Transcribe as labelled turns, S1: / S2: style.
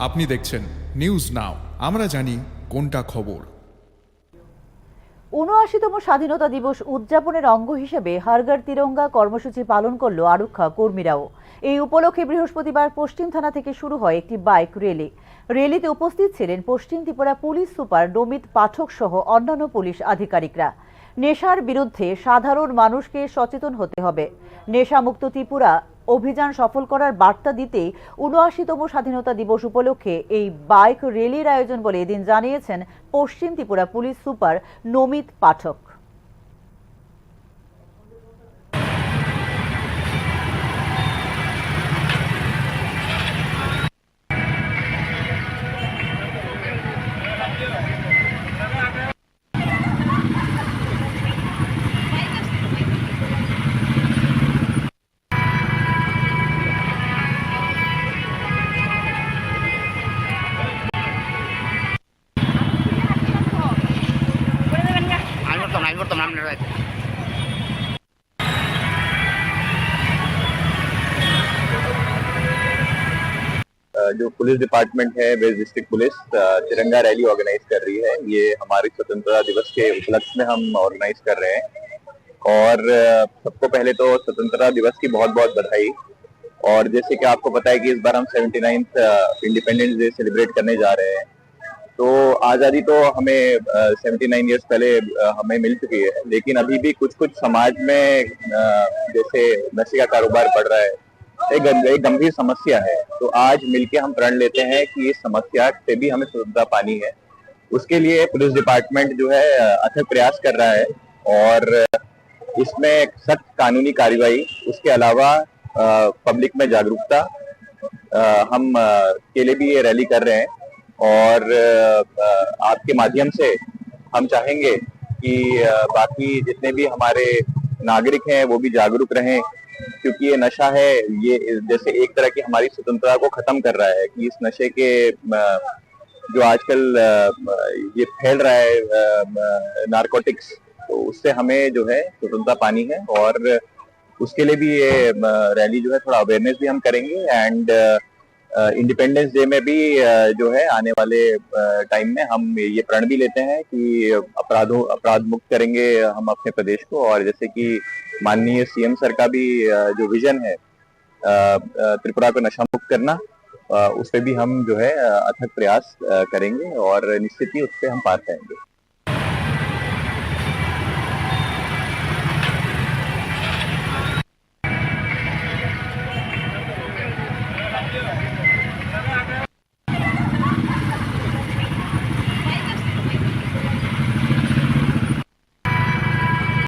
S1: আপনি দেখছেন news now, আমরা জানি কোনটা খবর।
S2: ৭৯তম স্বাধীনতা দিবস উদযাপনের অঙ্গ হিসেবে হর ঘর তিরঙ্গা কর্মসূচি পালন করল আরক্ষা কর্মীরাও। এই উপলক্ষে বৃহস্পতিবার পশ্চিম থানা থেকে শুরু হয় একটি বাইক র্যালি। র্যালিতে উপস্থিত ছিলেন পশ্চিম ত্রিপুরা পুলিশ সুপার নমিত পাঠক সহ অন্যান্য পুলিশ আধিকারিকরা। নেশার বিরুদ্ধে সাধারণ মানুষকে সচেতন হতে হবে। নেশামুক্ত ত্রিপুরা অভিযান সফল করার বার্তা দিতে ৭৯তম স্বাধীনতা দিবস উপলক্ষে এই বাইক র্যালির আয়োজন বলে এদিন জানিয়েছেন পশ্চিম ত্রিপুরা পুলিশ সুপার নমিত পাঠক।
S3: जो पुलिस डिपार्टमेंट है, वेस्ट डिस्ट्रिक्ट पुलिस तिरंगा रैली ऑर्गेनाइज कर रही है। ये हमारे स्वतंत्रता दिवस के उपलक्ष्य में हम ऑर्गेनाइज कर रहे हैं। और सबको पहले तो स्वतंत्रता दिवस की बहुत बहुत बधाई। और जैसे कि आपको पता है कि इस बार हम 79th इंडिपेंडेंस डे सेलिब्रेट करने जा रहे हैं। तो आज़ादी तो हमें 79 ईयर्स पहले हमें मिल चुकी है, लेकिन अभी भी कुछ कुछ समाज में जैसे नशे का कारोबार बढ़ रहा है, एक गंभीर समस्या है। तो आज मिलके हम प्रण लेते हैं कि इस समस्या से भी हमें स्वतंत्रता पानी है। उसके लिए पुलिस डिपार्टमेंट जो है अथक प्रयास कर रहा है और इसमें सख्त कानूनी कार्रवाई, उसके अलावा पब्लिक में जागरूकता हम के लिए भी ये रैली कर रहे हैं। और आपके माध्यम से हम चाहेंगे कि बाकी जितने भी हमारे नागरिक हैं वो भी जागरूक रहें, क्योंकि ये नशा है, ये जैसे एक तरह की हमारी स्वतंत्रता को खत्म कर रहा है। कि इस नशे के जो आजकल ये फैल रहा है नारकोटिक्स, तो उससे हमें जो है स्वतंत्रता पानी है। और उसके लिए भी ये रैली जो है थोड़ा अवेयरनेस भी हम करेंगे। एंड इंडिपेंडेंस डे में भी जो है आने वाले टाइम में हम ये प्रण भी लेते हैं कि अपराध मुक्त करेंगे हम अपने प्रदेश को। और जैसे कि माननीय सीएम सर का भी जो विजन है त्रिपुरा को नशा मुक्त करना, उस पर भी हम जो है अथक प्रयास करेंगे और निश्चित ही उस पर हम पार पाएंगे।